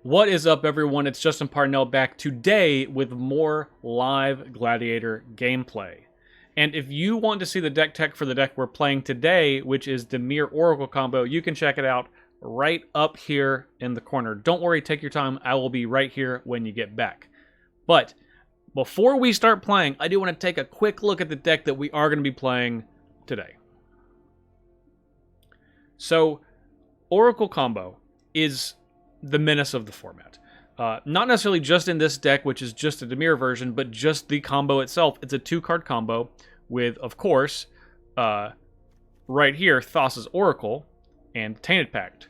What is up, everyone? It's Justin Parnell back today with more live Gladiator gameplay. And if you want to see the deck tech for the deck we're playing today, which is Dimir Oracle Combo, you can check it out right up here in the corner. Don't worry, take your time. I will be right here when you get back. But before we start playing, I do want to take a quick look at the deck that we are going to be playing today. So, Oracle Combo is the menace of the format. Not necessarily just in this deck, which is just a Dimir version, but just the combo itself. It's a 2-card combo with, of course, right here, Thassa's Oracle and Tainted Pact.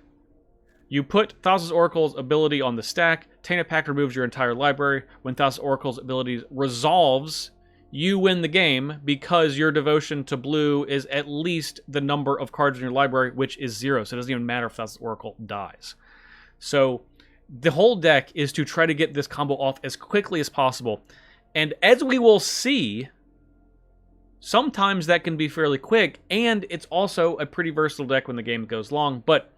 You put Thassa's Oracle's ability on the stack, Tainted Pact removes your entire library. When Thassa's Oracle's ability resolves, you win the game because your devotion to blue is at least the number of cards in your library, which is 0, so it doesn't even matter if Thassa's Oracle dies. So the whole deck is to try to get this combo off as quickly as possible. And as we will see, sometimes that can be fairly quick, and it's also a pretty versatile deck when the game goes long. But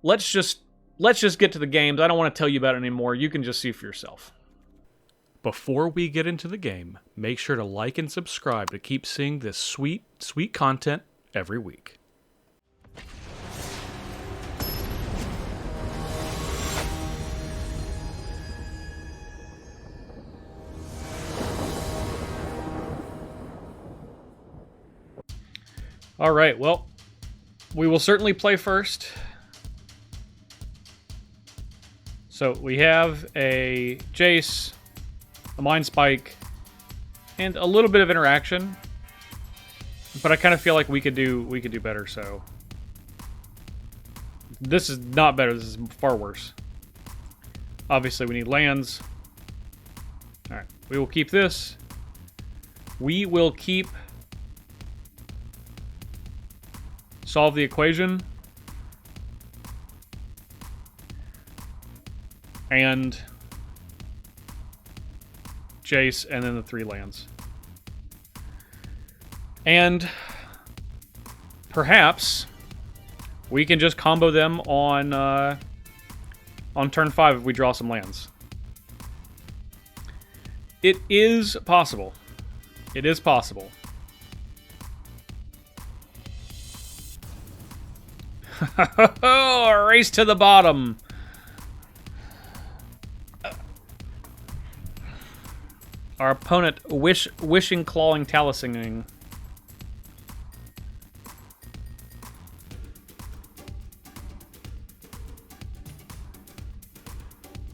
let's just get to the games. I don't want to tell you about it anymore. You can just see for yourself. Before we get into the game, make sure to like and subscribe to keep seeing this sweet, sweet content every week. All right, well, we will certainly play first. So we have a Jace, a Mind Spike, and a little bit of interaction. But I kind of feel like we could do better, so this is not better, this is far worse. Obviously we need lands. Alright, we will keep this. We will keep Solve the Equation. And Jace, and then the 3 lands. And perhaps we can just combo them on turn 5 if we draw some lands. It is possible. It is possible. A race to the bottom. Our opponent wishing, clawing, talisming.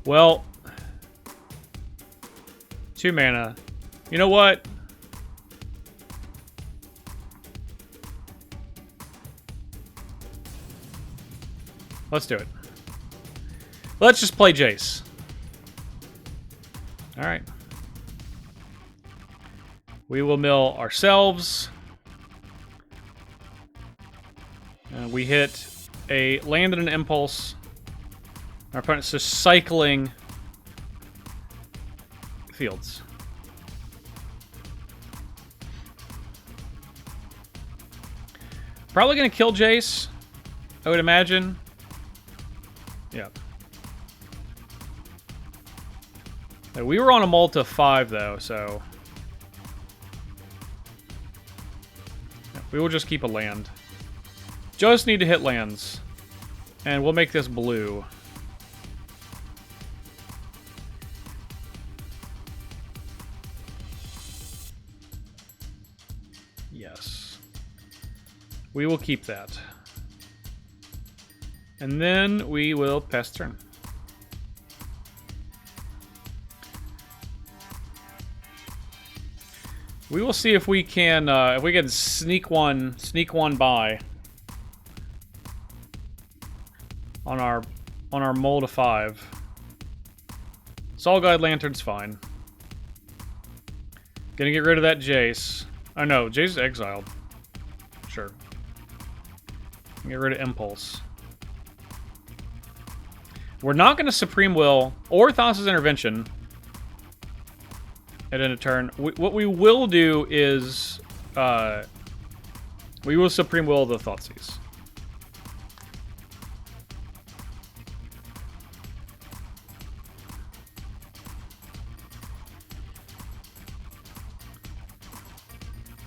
Well, 2 mana. You know what? Let's do it. Let's just play Jace. Alright. We will mill ourselves. We hit a land and an impulse. Our opponent's just cycling fields. Probably going to kill Jace, I would imagine. Yep. We were on a Malta 5, though, so we will just keep a land. Just need to hit lands. And we'll make this blue. Yes. We will keep that. And then we will pass turn. We will see if we can sneak one by on our mold of 5. Sol Guide Lantern's fine. Gonna get rid of that Jace. Oh no, Jace is exiled. Sure. Get rid of Impulse. We're not gonna Supreme Will or Thassa's Intervention at end of turn. What we will do is we will Supreme Will the Thoughtseize.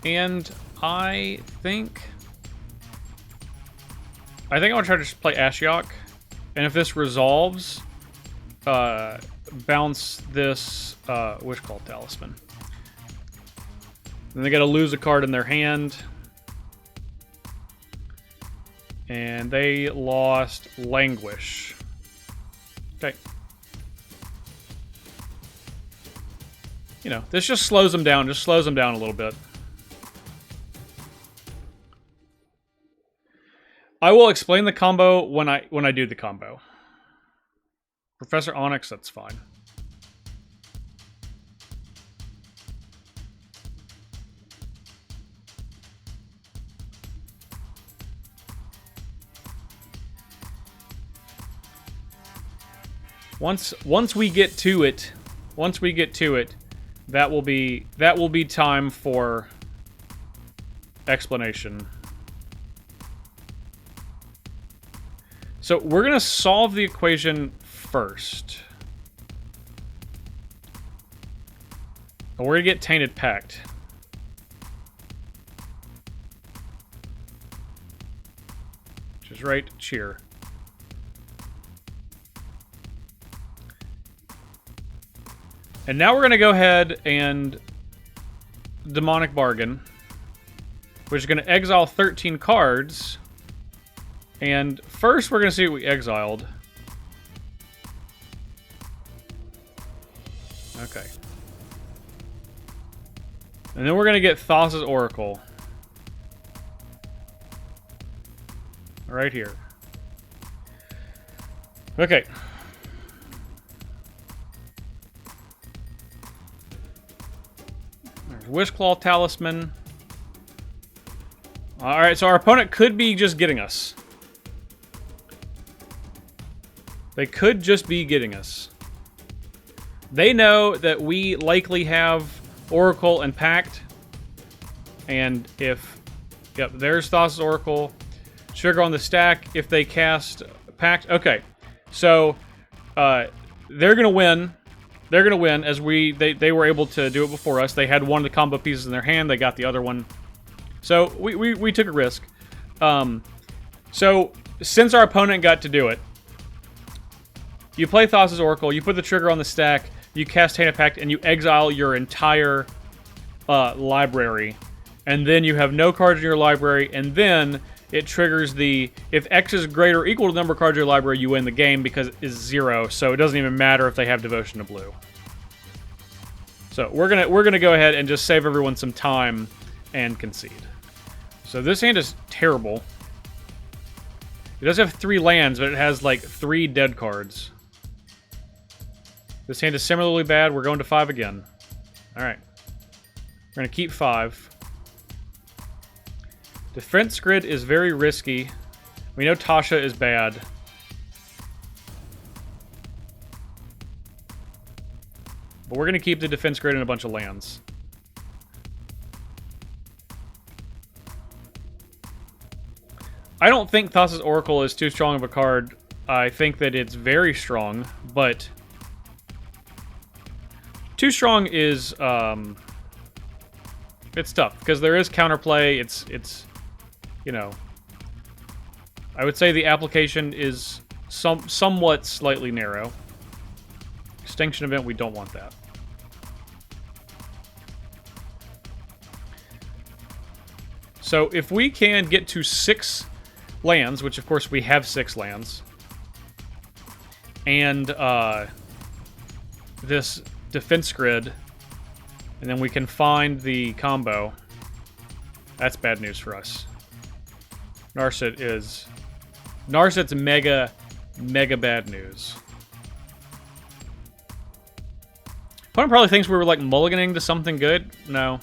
And I think I want to try to just play Ashiok. And if this resolves, bounce this Wish Call Talisman. Then they gotta lose a card in their hand. And they lost Languish. Okay. You know, this just slows them down. Just slows them down a little bit. I will explain the combo when I do the combo. Professor Onyx, that's fine. Once we get to it, that will be time for explanation. So we're gonna solve the equation first. And we're gonna get Tainted Pact. Which is right, cheer. And now we're going to go ahead and Demonic Bargain, which is going to exile 13 cards. And first we're going to see what we exiled. Okay. And then we're going to get Thassa's Oracle. Right here. Okay. Wishclaw Talisman. Alright, so our opponent could be just getting us. They could just be getting us. They know that we likely have Oracle and Pact. And if... Yep, there's Thassa's Oracle. Sugar on the stack if they cast Pact. Okay, so they're going to win. They're going to win, as they were able to do it before us. They had one of the combo pieces in their hand. They got the other one. So we took a risk. So since our opponent got to do it, you play Thassa's Oracle, you put the trigger on the stack, you cast Tainted Pact, and you exile your entire library. And then you have no cards in your library, and then it triggers the... If X is greater or equal to the number of cards in your library, you win the game because it is 0, so it doesn't even matter if they have Devotion to Blue. So we're gonna go ahead and just save everyone some time and concede. So this hand is terrible. It does have 3 lands, but it has like 3 dead cards. This hand is similarly bad. We're going to 5 again. Alright. We're gonna keep 5. Defense Grid is very risky. We know Tasha is bad. But we're going to keep the Defense Grid and a bunch of lands. I don't think Thassa's Oracle is too strong of a card. I think that it's very strong, but... Too strong is... It's tough, because there is counterplay. It's... You know, I would say the application is somewhat slightly narrow. Extinction Event, we don't want that. So if we can get to 6 lands, which of course we have 6 lands, and this Defense Grid, and then we can find the combo, that's bad news for us. Narset's mega bad news. Opponent probably thinks we were like mulliganing to something good. No.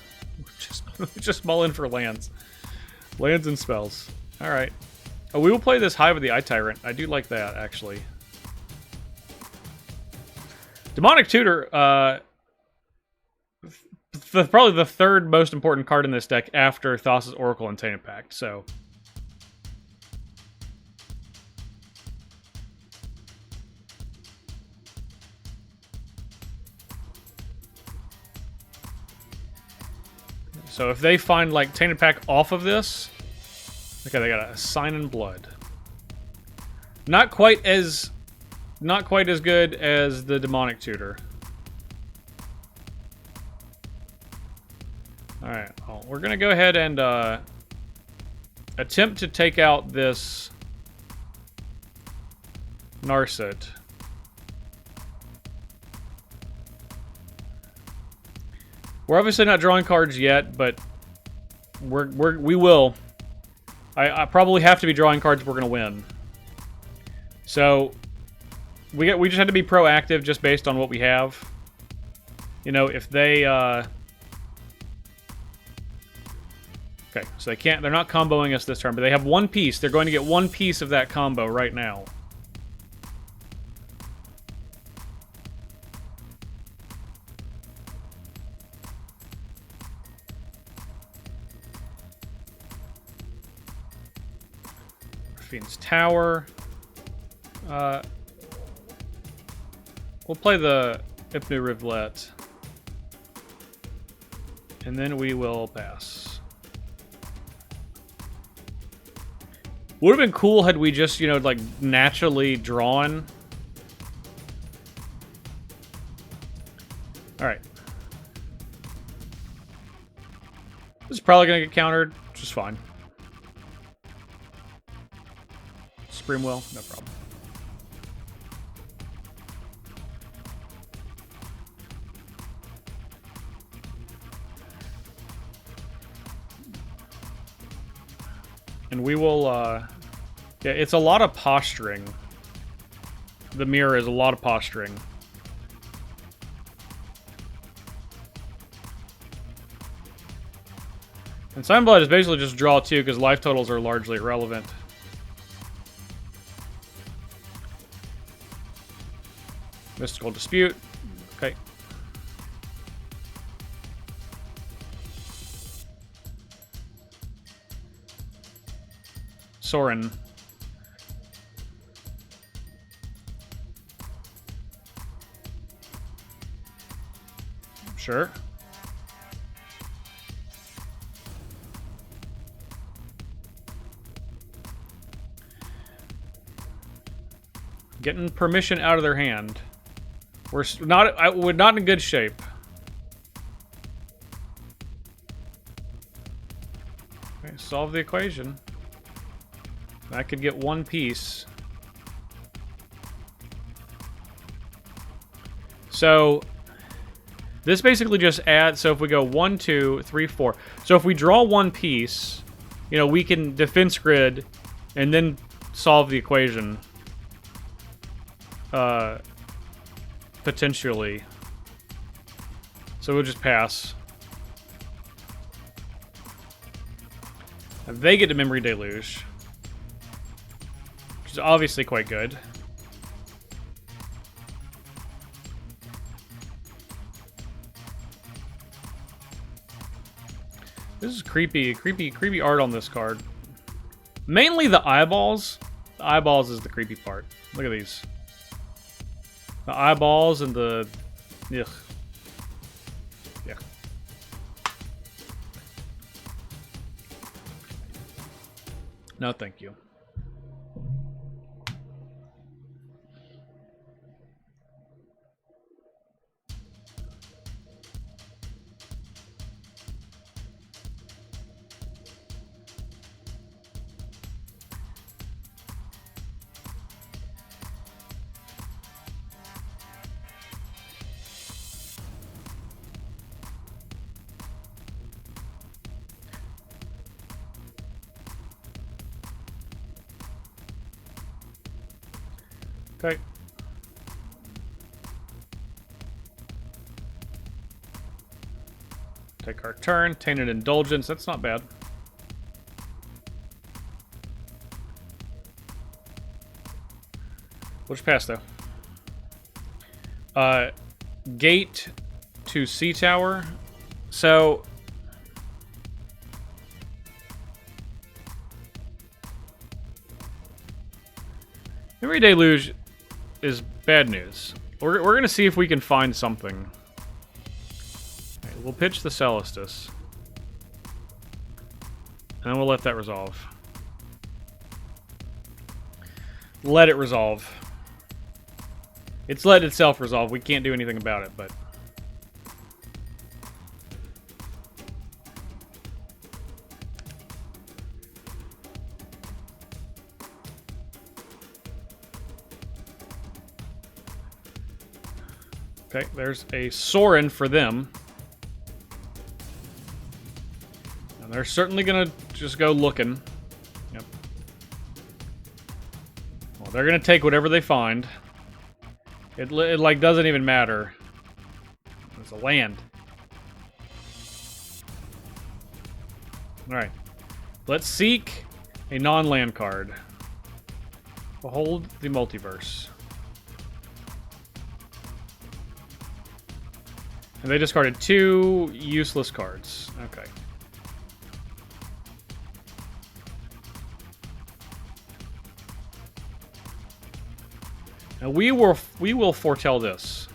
Just mulling for lands. Lands and spells. Alright. Oh, we will play this Hive of the Eye Tyrant. I do like that, actually. Demonic Tutor, probably the 3rd most important card in this deck after Thassa's Oracle and Tainted Pact, so... So if they find, like, Tainted Pack off of this... Okay, they got a Sign in Blood. Not quite as good as the Demonic Tutor. Alright, well, we're gonna go ahead and attempt to take out this Narset. We're obviously not drawing cards yet, but we will. I probably have to be drawing cards if we're gonna win. So we just had to be proactive just based on what we have. You know, if they okay, so they're not comboing us this turn, but they have one piece. They're going to get one piece of that combo right now. Fiend's Tower. We'll play the Ipnu Rivulet. And then we will pass. Would have been cool had we just, you know, like, naturally drawn. Alright. This is probably going to get countered, which is fine. Scream Will, no problem. And we will, yeah, it's a lot of posturing. The mirror is a lot of posturing. And Sunblood is basically just draw 2 because life totals are largely irrelevant. Mystical Dispute. Okay. Sorin. Sure. Getting permission out of their hand. We're not in good shape. Okay, solve the equation. I could get one piece. So this basically just adds, so if we go 1, 2, 3, 4. So if we draw one piece, you know, we can defense grid and then solve the equation. Potentially. So we'll just pass. And they get to Memory Deluge. Which is obviously quite good. This is creepy art on this card. Mainly the eyeballs. The eyeballs is the creepy part. Look at these. The eyeballs and the... Ugh. Yeah. No, thank you. Okay. Take our turn. Tainted Indulgence. That's not bad. We'll just pass, though. Gate to Sea Tower. So... Memory Deluge is bad news. We're going to see if we can find something. Okay, we'll pitch the Celestus. And we'll let that resolve. Let it resolve. It's let itself resolve. We can't do anything about it, but... Okay, there's a Sorin for them. And they're certainly gonna just go looking. Yep. Well, they're gonna take whatever they find. It like, doesn't even matter. It's a land. Alright. Let's seek a non-land card. Behold the multiverse. And they discarded 2 useless cards. Okay. Now we will foretell this.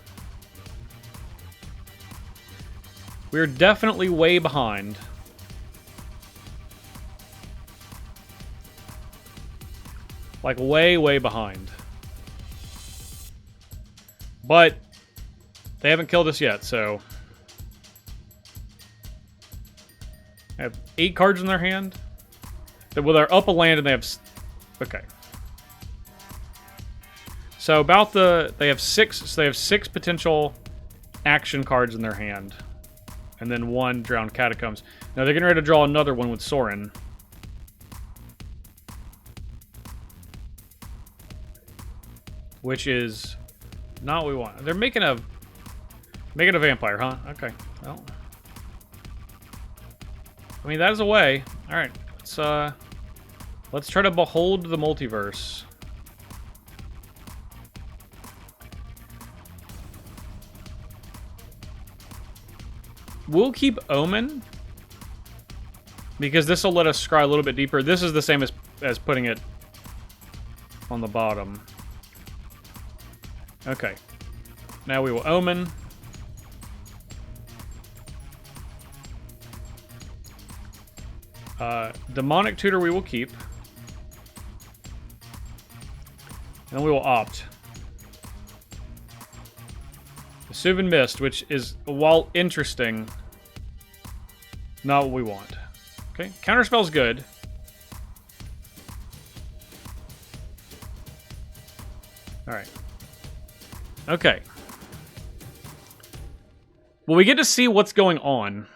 We're definitely way behind. Like way, way behind. But they haven't killed us yet, so... I have 8 cards in their hand. Well, they're up a land and they have... Okay. So about they have 6, so they have 6 potential action cards in their hand. And then 1 Drowned Catacombs. Now they're getting ready to draw another one with Sorin. Which is not what we want. They're making a vampire, huh? Okay. Well, I mean, that is a way. All right. Let's try to behold the multiverse. We'll keep Omen because this will let us scry a little bit deeper. This is the same as putting it on the bottom. Okay. Now we will Omen. Demonic Tutor we will keep. And then we will opt. The Suvin Mist, which is, while interesting, not what we want. Okay, Counterspell's good. Alright. Okay. Well, we get to see what's going on.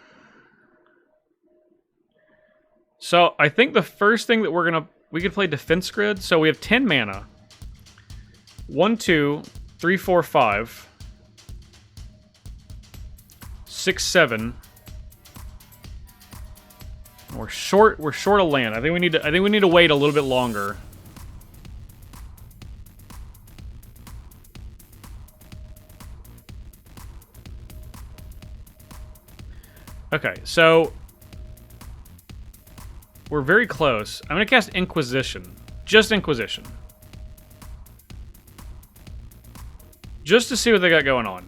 So, I think the first thing that we could play Defense Grid. So, we have 10 mana. 1, 2, 3, 4, 5. 6, 7. We're short a land. I think we need to wait a little bit longer. Okay, so we're very close. I'm going to cast Inquisition. Just Inquisition. Just to see what they got going on.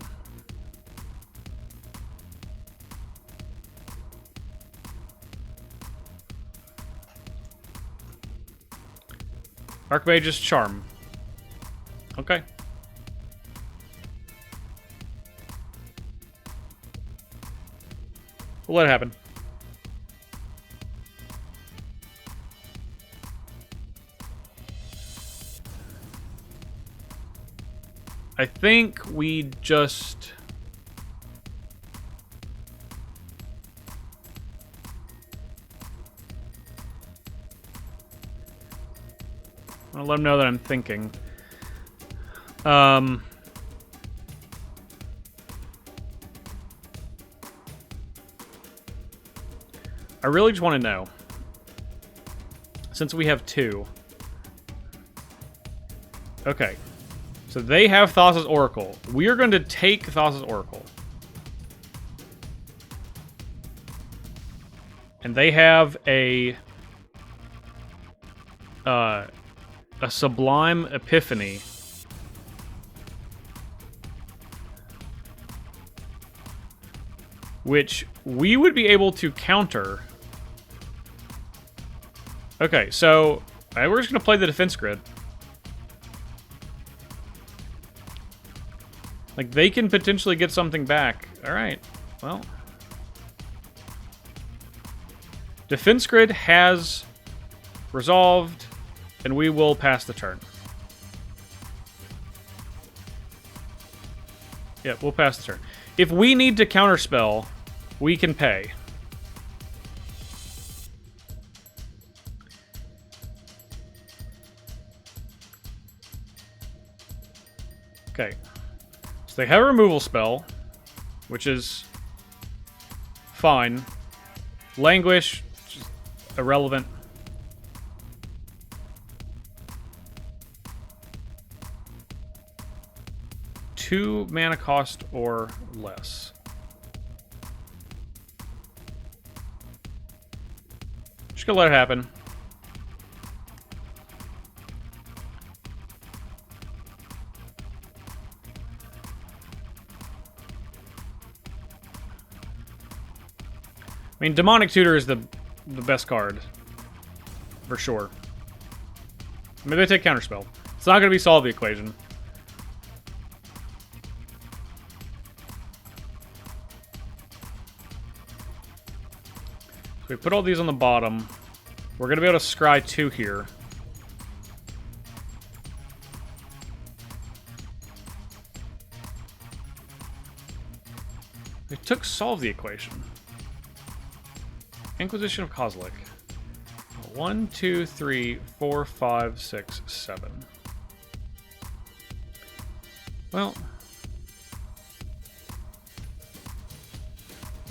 Archmage's Charm. Okay. We'll let it happen. I think we just... I'll let them know that I'm thinking. I really just want to know. Since we have 2. Okay. So they have Thassa's Oracle. We are going to take Thassa's Oracle. And they have a Sublime Epiphany. Which we would be able to counter Okay, so we're just going to play the defense grid. Like, they can potentially get something back. Alright, well. Defense grid has resolved, and we will pass the turn. Yeah, we'll pass the turn. If we need to counterspell, we can pay. Okay. So they have a removal spell, which is fine. Languish, just irrelevant. Two mana cost or less. Just gonna let it happen. I mean, Demonic Tutor is the best card. For sure. Maybe they take Counterspell. It's not going to be solve the equation. So we put all these on the bottom. We're going to be able to scry 2 here. They took solve the equation. Inquisition of Kozilek. 1, 2, 3, 4, 5, 6, 7. Well,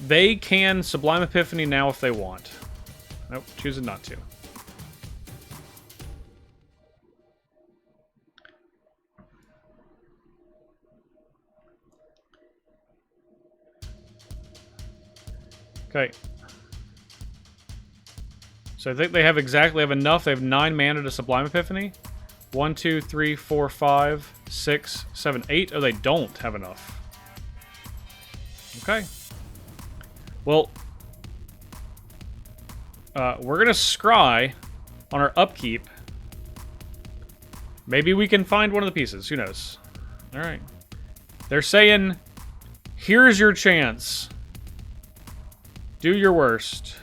they can Sublime Epiphany now if they want. Nope, choosing not to. Okay. So I think they have enough. They have 9 mana to Sublime Epiphany. 1, 2, 3, 4, 5, 6, 7, 8. Oh, they don't have enough. Okay. Well, we're gonna scry on our upkeep. Maybe we can find one of the pieces. Who knows? All right. They're saying, here's your chance. Do your worst.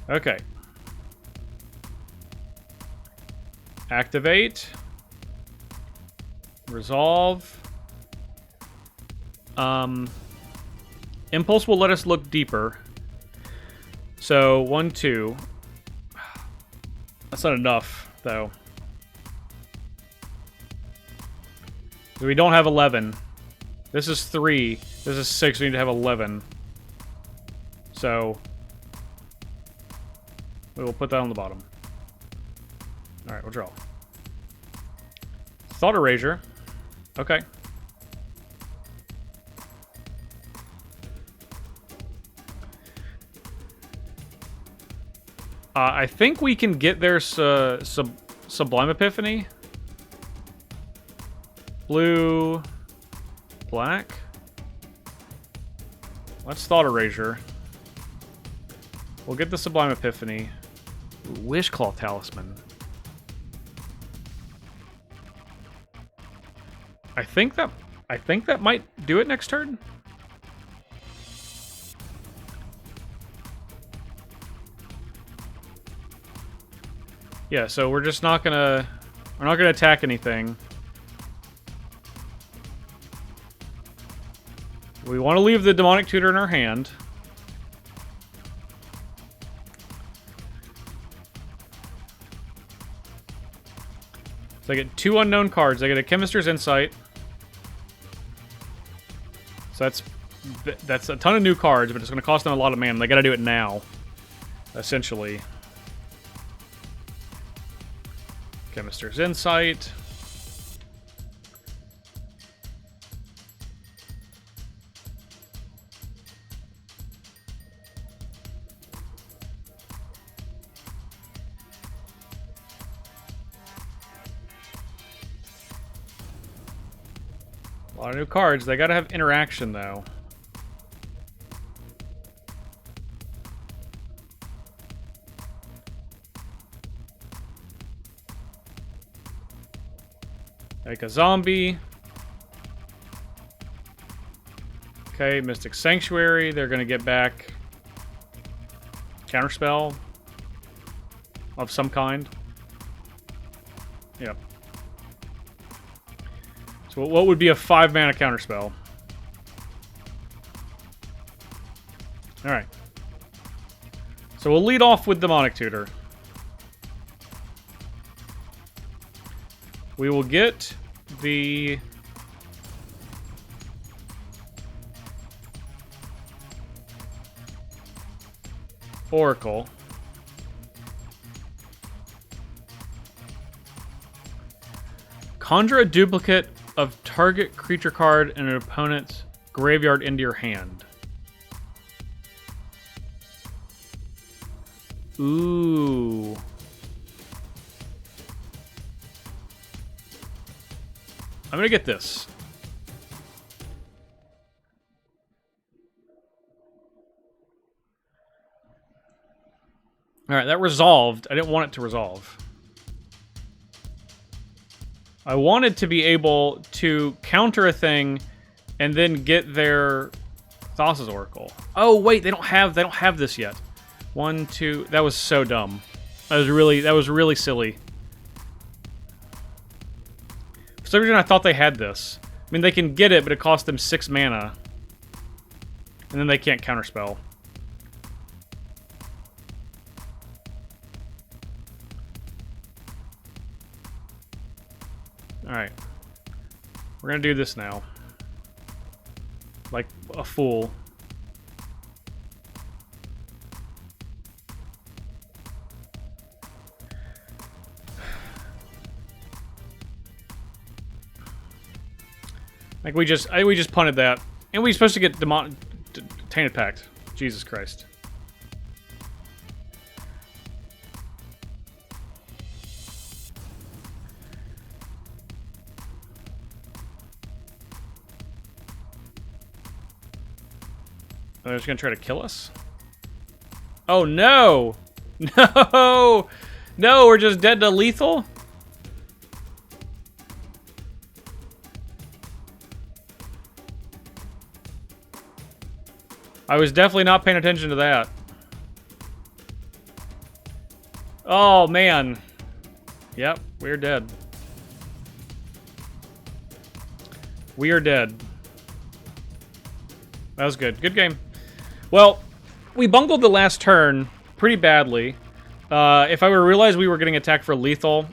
Okay. Activate. Resolve. Impulse will let us look deeper. So, 1, 2. That's not enough, though. We don't have 11. This is 3. This is 6. We need to have 11. So, we will put that on the bottom. Alright, we'll draw. Thought Erasure. Okay. I think we can get their Sublime Epiphany. Blue. Black. Let's Thought Erasure. We'll get the Sublime Epiphany. Wishclaw Talisman. I think that might do it next turn. Yeah, so we're just not gonna attack anything. We want to leave the Demonic Tutor in our hand. So I get 2 unknown cards. I get a Chemist's Insight. So that's a ton of new cards, but it's going to cost them a lot of mana. They got to do it now, essentially. Chemist's Insight. A lot of new cards. They gotta have interaction, though. Like a zombie. Okay, Mystic Sanctuary. They're going to get back Counterspell of some kind. Yep. So what would be a 5-mana Counterspell? Alright. So we'll lead off with Demonic Tutor. We will get the... Oracle. Conjure a duplicate of target creature card in an opponent's graveyard into your hand. Ooh. I'm gonna get this. Alright, that resolved. I didn't want it to resolve. I wanted to be able to counter a thing and then get their Thassa's Oracle. Oh wait, they don't have this yet. 1, 2. That was so dumb. That was really silly. For some reason I thought they had this. I mean, they can get it, but it costs them 6 mana. And then they can't counterspell. Alright. We're gonna do this now. Like a fool. Like we just punted that. And we were supposed to get Tainted Pact. Jesus Christ. They're just gonna try to kill us? Oh no! No! No, we're just dead to lethal? I was definitely not paying attention to that. Oh man. Yep, we're dead. We are dead. That was good. Good game. Well, we bungled the last turn pretty badly. If I would realize we were getting attacked for lethal,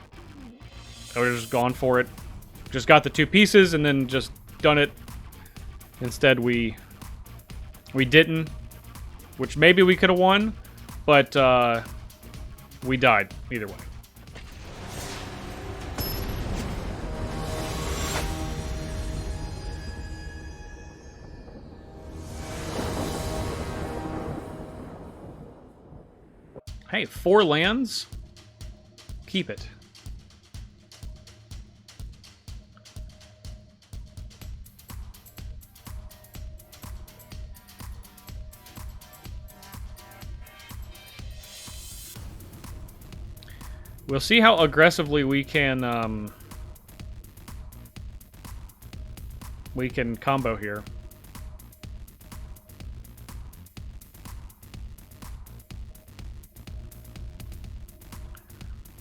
I would have just gone for it. Just got the 2 pieces and then just done it. Instead, we didn't, which maybe we could have won, but we died either way. Hey, 4 lands? Keep it. We'll see how aggressively we can combo here.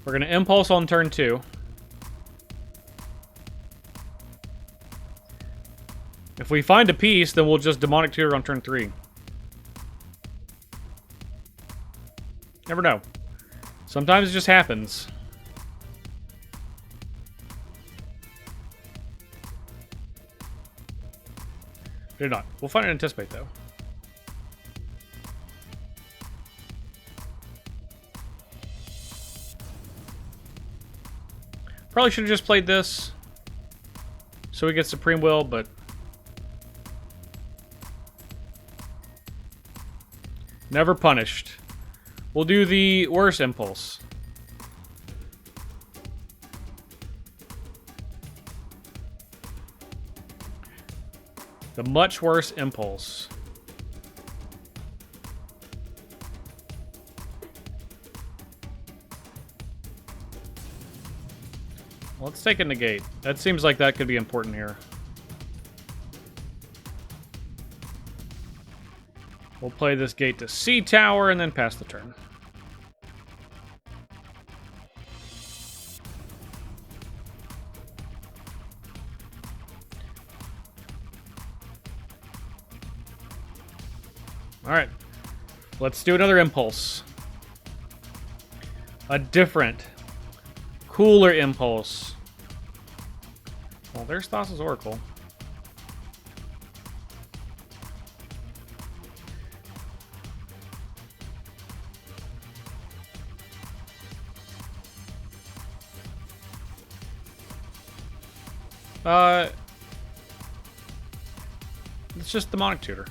We're going to Impulse on turn 2. If we find a piece, then we'll just Demonic Tutor on turn 3. Never know. Sometimes it just happens. Did not. We'll find an Anticipate, though. Probably should have just played this so we get Supreme Will, but never punished. We'll do the worst Impulse. The much worse Impulse. Let's take a negate. That seems like that could be important here. We'll play this gate to C tower and then pass the turn. Alright. Let's do another impulse. A different, cooler impulse. Well, there's Thassa's Oracle. It's just Demonic Tutor.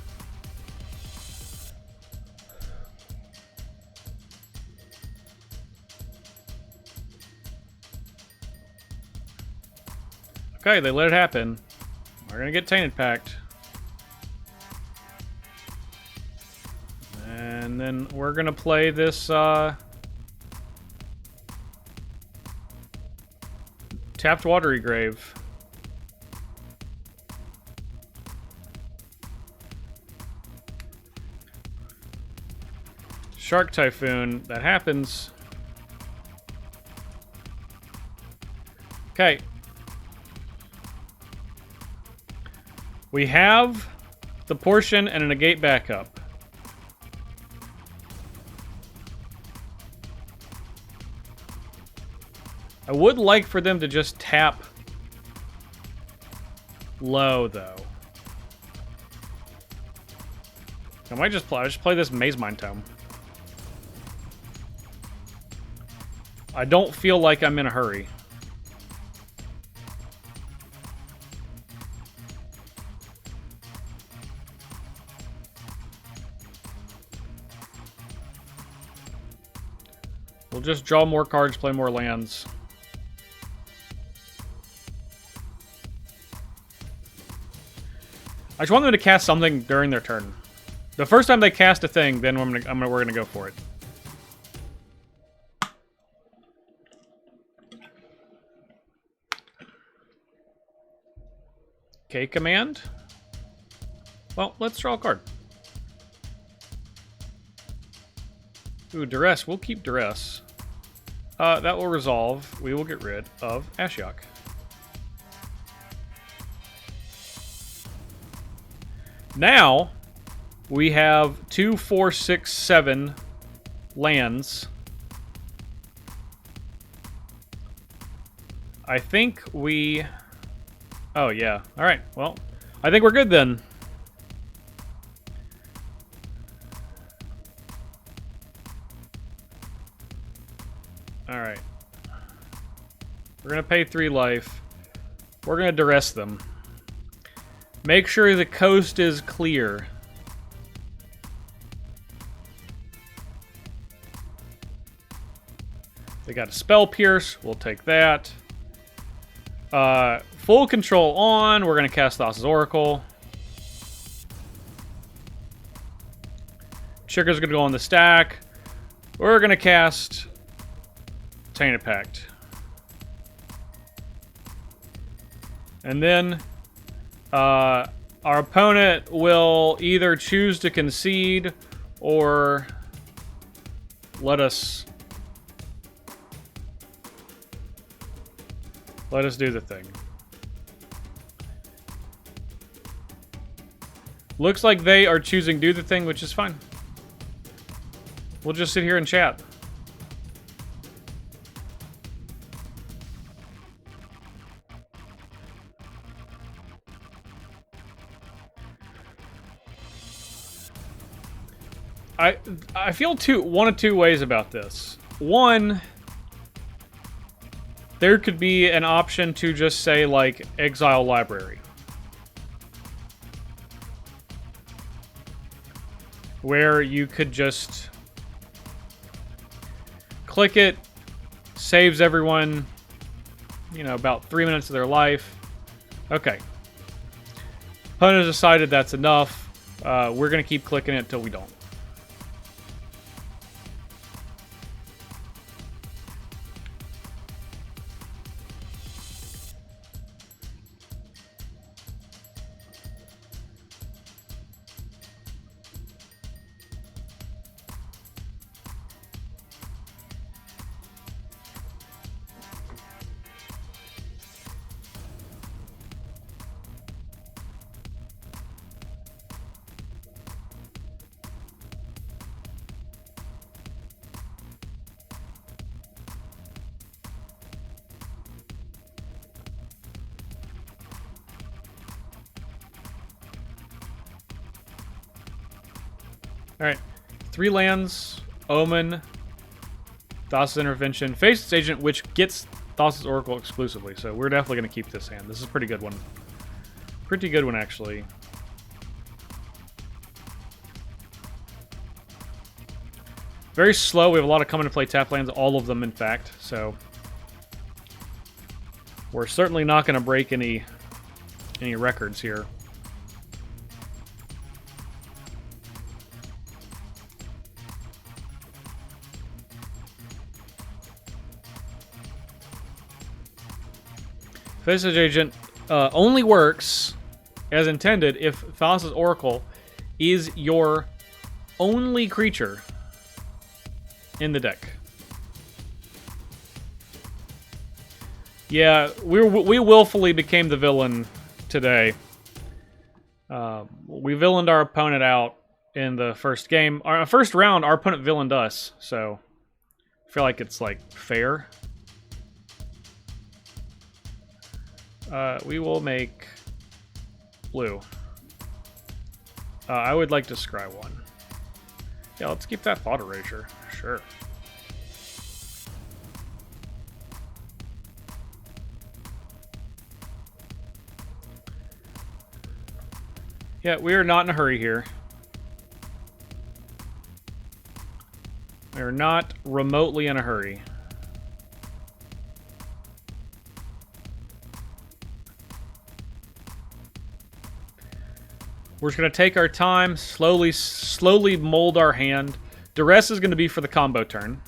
Okay, they let it happen. We're gonna get Tainted Pact. And then we're gonna play this, tapped Watery Grave. Shark Typhoon, that happens. Okay. We have the portion and a negate backup. I would like for them to just tap low, though. I might just play this Maze Mind Tome. I don't feel like I'm in a hurry. We'll just draw more cards, play more lands. I just want them to cast something during their turn. The first time they cast a thing, then we're gonna go for it. Okay, command. Well, let's draw a card. Ooh, Duress. We'll keep Duress. That will resolve. We will get rid of Ashiok. Now, we have 2, 4, 6, 7 lands. I think we... Oh, yeah. All right. Well, I think we're good then. All right. We're going to pay 3 life. We're going to duress them. Make sure the coast is clear. They got a Spell Pierce. We'll take that. Full control on. We're going to cast Thassa's Oracle. Trigger's going to go on the stack. We're going to cast Tainted Pact. And then our opponent will either choose to concede or let us do the thing. Looks like they are choosing do the thing, which is fine. We'll just sit here and chat. I feel one of two ways about this. One, there could be an option to just say, like, exile library. Where you could just click it, saves everyone, you know, about 3 minutes of their life. Okay. Opponent has decided that's enough. We're going to keep clicking it until we don't. Alright. 3 lands, Omen, Thassa's Intervention, Faceless Agent, which gets Thassa's Oracle exclusively, so we're definitely going to keep this hand. This is a pretty good one. Pretty good one, actually. Very slow. We have a lot of come into play tap lands, all of them, in fact, so we're certainly not going to break any records here. Faceless Agent only works as intended if Thassa's Oracle is your only creature in the deck. Yeah, we willfully became the villain today. We villained our opponent out in the first game. Our first round, our opponent villained us, so I feel like it's like fair. We will make blue. I would like to scry one. Yeah, let's keep that Thought Erasure. Sure. Yeah, we are not in a hurry here. We are not remotely in a hurry. We're just going to take our time, slowly mold our hand. Duress is going to be for the combo turn.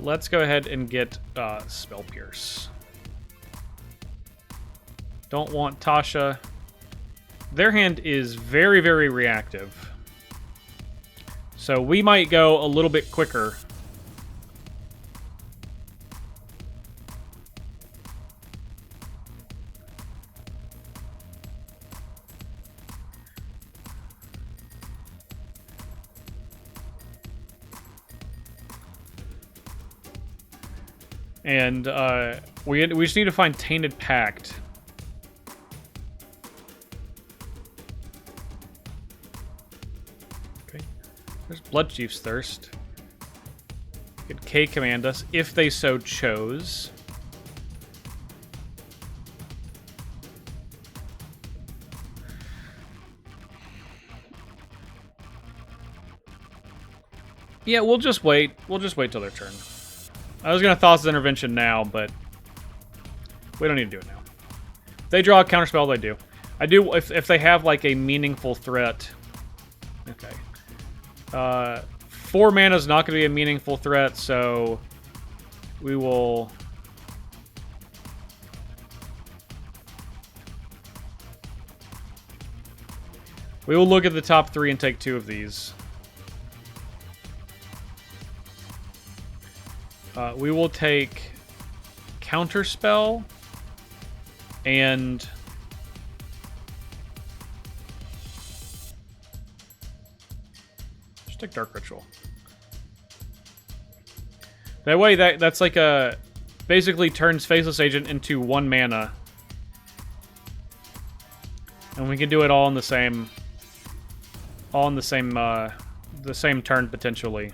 Let's go ahead and get Spell Pierce. Don't want Tasha. Their hand is very, very reactive. So we might go a little bit quicker. And we just need to find Tainted Pact. Okay. There's Bloodchief's Thirst. Could K command us if they so chose. Yeah, we'll just wait. We'll just wait till their turn. I was going to Thassa's Intervention now, but we don't need to do it now. If they draw a counterspell, they do. I do if they have like a meaningful threat. Okay. 4 mana is not going to be a meaningful threat, so we will... We will look at the top 3 and take 2 of these. We will take Counterspell and just take Dark Ritual. That way, that's like a basically turns Faceless Agent into 1 mana, and we can do it all in the same the same turn potentially.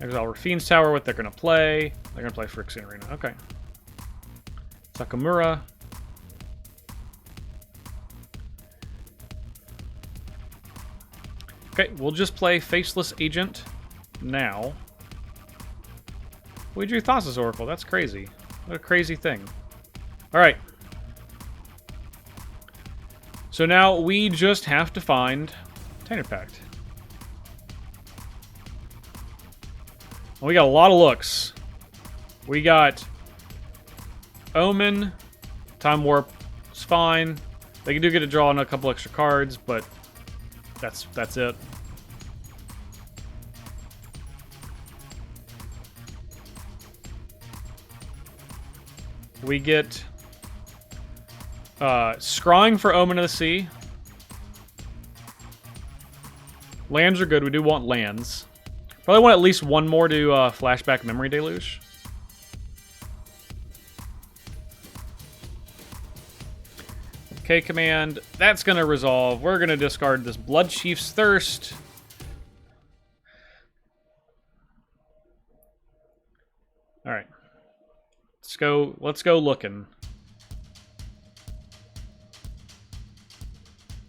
Exile Rafine's Tower, what they're going to play. They're going to play Phyrexian Arena. Okay. Sakamura. Okay, we'll just play Faceless Agent now. We drew Thassa's Oracle. That's crazy. What a crazy thing. Alright. So now we just have to find Tainted Pact. We got a lot of looks. We got Omen, Time Warp is fine. They do get to draw on a couple extra cards, but that's it. We get Scrying for Omen of the Sea. Lands are good. We do want lands. Probably want at least one more to Flashback Memory Deluge. K command. That's going to resolve. We're going to discard this Blood Chief's Thirst. All right. Let's go looking.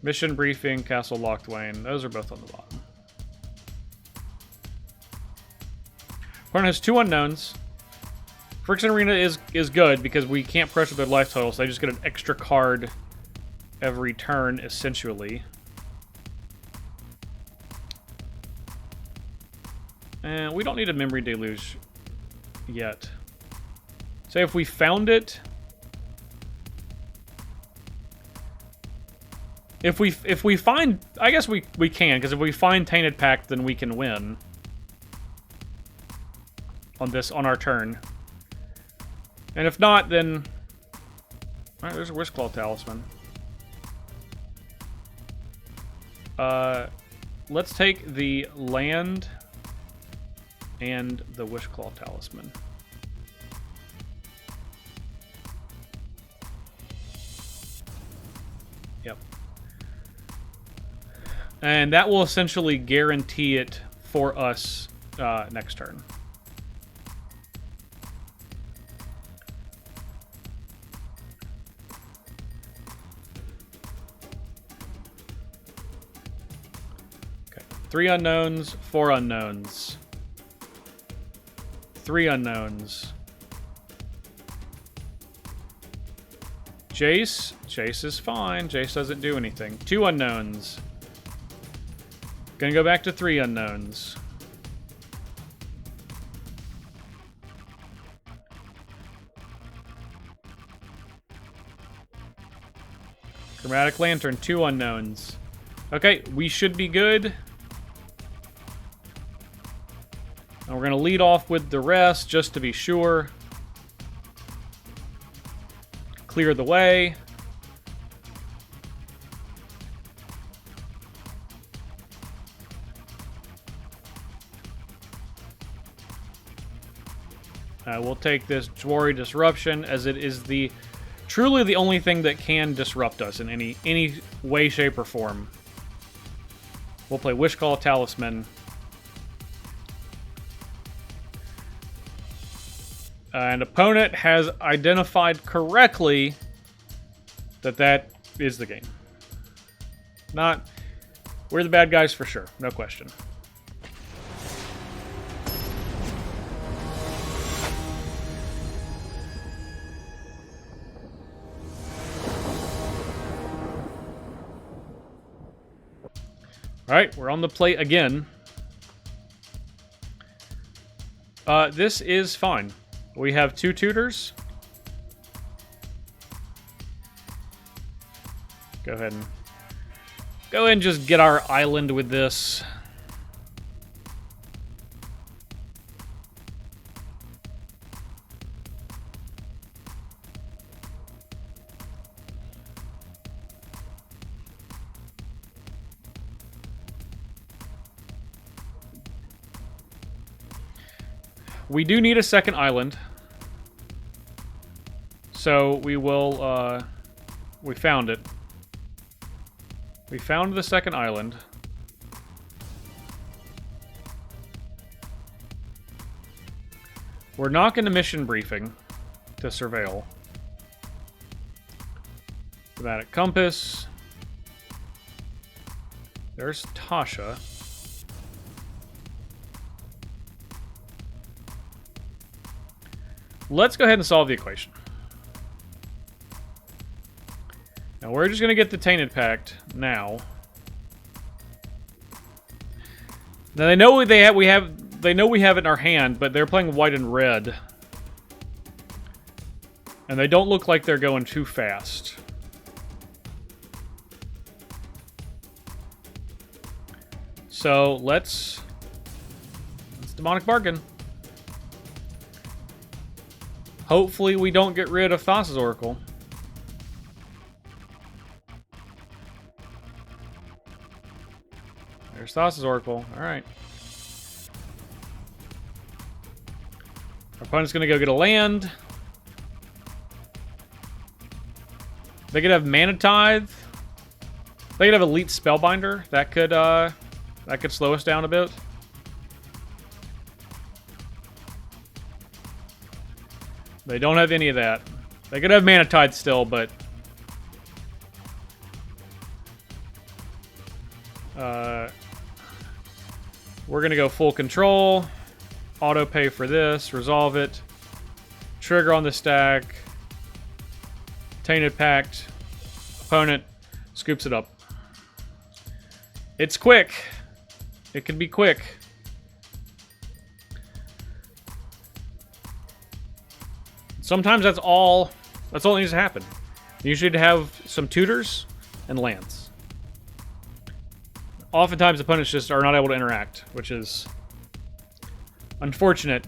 Mission Briefing, Castle Lockdwain. Those are both on the bottom. Opponent has 2 unknowns. Friction Arena is good because we can't pressure their life total, so they just get an extra card every turn, essentially. And we don't need a Memory Deluge yet. Say if we found it... If we find... I guess we can, because if we find Tainted Pact, then we can win. On our turn. And if not, then... Alright, there's a Wishclaw Talisman. Let's take the land and the Wishclaw Talisman. Yep. And that will essentially guarantee it for us next turn. Okay. 3 unknowns, 4 unknowns. 3 unknowns. Jace. Jace is fine. Jace doesn't do anything. 2 unknowns. Gonna go back to 3 unknowns. Chromatic Lantern, 2 unknowns. Okay, we should be good. And we're gonna lead off with the rest, just to be sure. Clear the way. We'll take this Jwari Disruption, as it is truly the only thing that can disrupt us in any way, shape, or form. We'll play Wishclaw Talisman. And opponent has identified correctly that is the game. We're the bad guys for sure, no question. Alright, we're on the plate again. This is fine. We have 2 tutors. Go ahead and just get our island with this. We do need a second island. So we will, we found it. We found the second island. We're not going to mission briefing to surveil. Chromatic Compass. There's Tasha. Let's go ahead and solve the equation. Now we're just going to get the Tainted Pact now. Now they know they know we have it in our hand, but they're playing white and red. And they don't look like they're going too fast. So let's Demonic Bargain. Hopefully we don't get rid of Thassa's Oracle. There's Thassa's Oracle. Alright. Our opponent's going to go get a land. They could have Mana Tithe. They could have Elite Spellbinder. That could slow us down a bit. They don't have any of that. They could have Mana Tithe still, but we're gonna go full control. Auto pay for this. Resolve it. Trigger on the stack. Tainted Pact. Opponent scoops it up. It's quick. It can be quick. Sometimes that's all that needs to happen. You should have some tutors and lands. Oftentimes opponents just are not able to interact, which is unfortunate.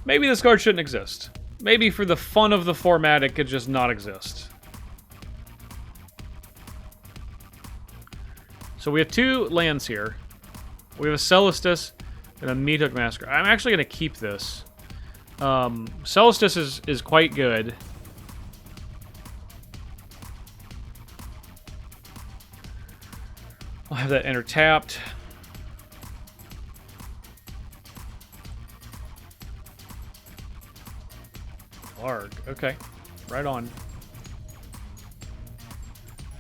Maybe this card shouldn't exist. Maybe for the fun of the format, it could just not exist. So we have 2 lands here. We have a Celestus and a Meathook Massacre. I'm actually going to keep this. Celestus is quite good. I'll have that enter tapped. Arg. Okay. Right on.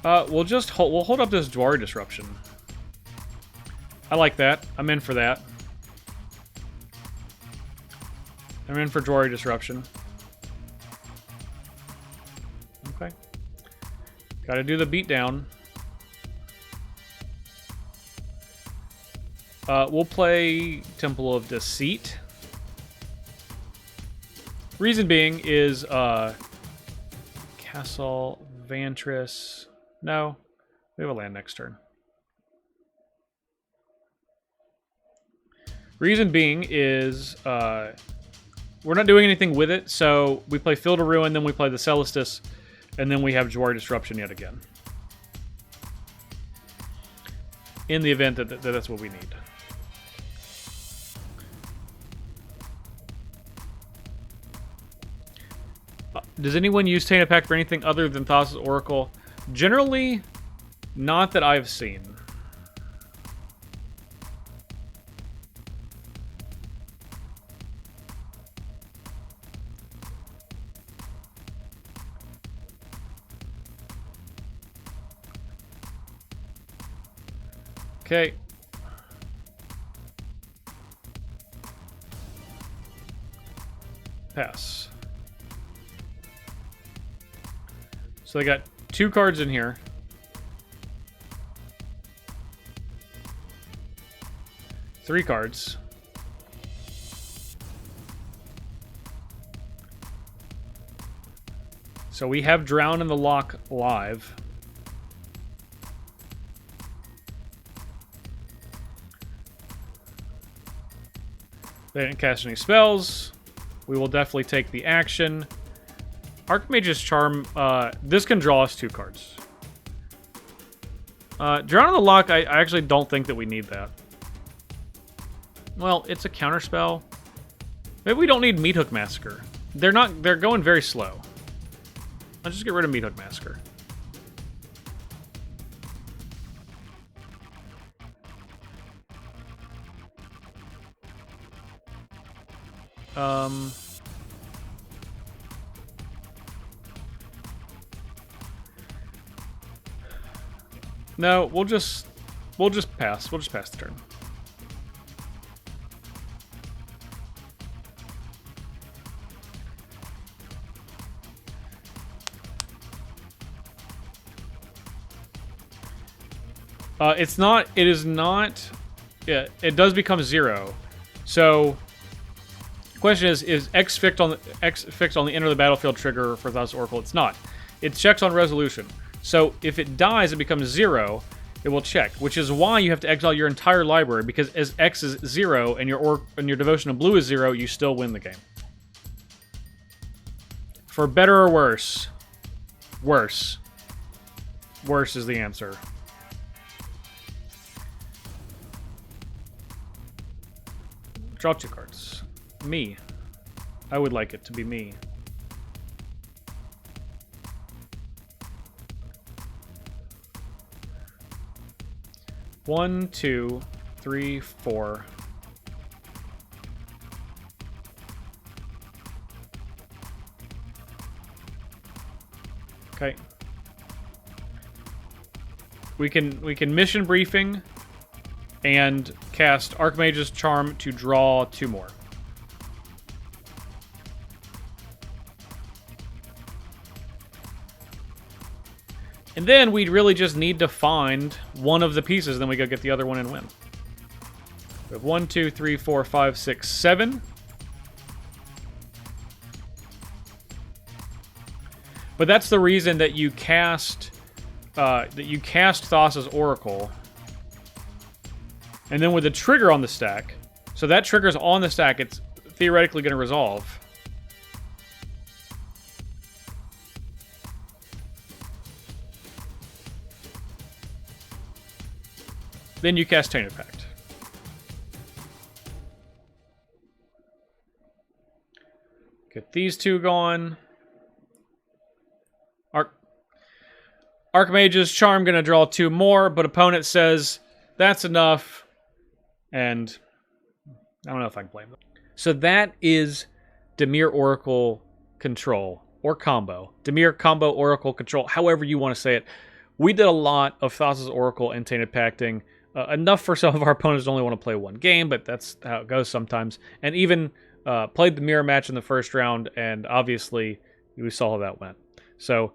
We'll hold up this Dwari Disruption. I like that. I'm in for that. I'm in for Dwari Disruption. Okay. Gotta do the beatdown. We'll play Temple of Deceit. Reason being is, Castle, Vantress. No. We have a land next turn. Reason being is, we're not doing anything with it, so we play Field of Ruin, then we play the Celestus, and then we have Dwari Disruption yet again. In the event that that's what we need. Does anyone use Tainted Pact for anything other than Thassa's Oracle? Generally, not that I've seen. Okay. Pass. So they got 2 cards in here. Three cards. So we have Drown in the Lock live. They didn't cast any spells. We will definitely take the action. Archmage's Charm, this can draw us 2 cards. Drown in the Lock, I actually don't think that we need that. Well, it's a counterspell. Maybe we don't need Meathook Massacre. They're going very slow. Let's just get rid of Meathook Massacre. No, we'll just pass. We'll just pass the turn. It is not, yeah, it does become 0. So, the question is X fixed on the enter the battlefield trigger for Thassa's Oracle? It's not. It checks on resolution. So, if it dies, it becomes 0, it will check, which is why you have to exile your entire library, because as X is 0 and your Devotion of Blue is 0, you still win the game. For better or worse? Worse. Worse is the answer. Draw 2 cards. Me. I would like it to be me. One, two, three, four. Okay. We can mission briefing and cast Archmage's Charm to draw 2 more. And then we'd really just need to find one of the pieces, then we go get the other one and win. We have 1, 2, 3, 4, 5, 6, 7. But that's the reason that you cast Thassa's Oracle. And then with the trigger on the stack, so that trigger's on the stack, it's theoretically going to resolve. Then you cast Tainted Pact. Get these 2 going. Archmage's Charm going to draw 2 more, but opponent says that's enough. And I don't know if I can blame them. So that is Dimir Oracle Control, or Combo. Dimir Combo Oracle Control, however you want to say it. We did a lot of Thassa's Oracle and Tainted Pacting. Enough for some of our opponents to only want to play 1 game, but that's how it goes sometimes. And even played the mirror match in the first round, and obviously we saw how that went. So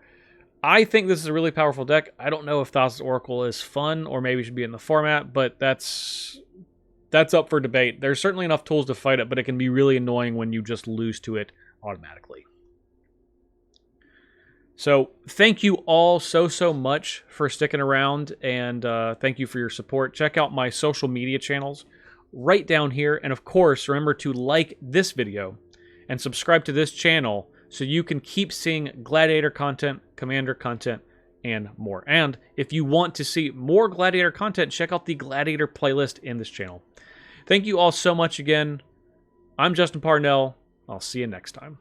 I think this is a really powerful deck. I don't know if Thassa's Oracle is fun or maybe should be in the format, but that's up for debate. There's certainly enough tools to fight it, but it can be really annoying when you just lose to it automatically. So thank you all so much for sticking around, and thank you for your support. Check out my social media channels right down here, and of course, remember to like this video and subscribe to this channel so you can keep seeing Gladiator content, Commander content, and more. And if you want to see more Gladiator content, check out the Gladiator playlist in this channel. Thank you all so much again. I'm Justin Parnell. I'll see you next time.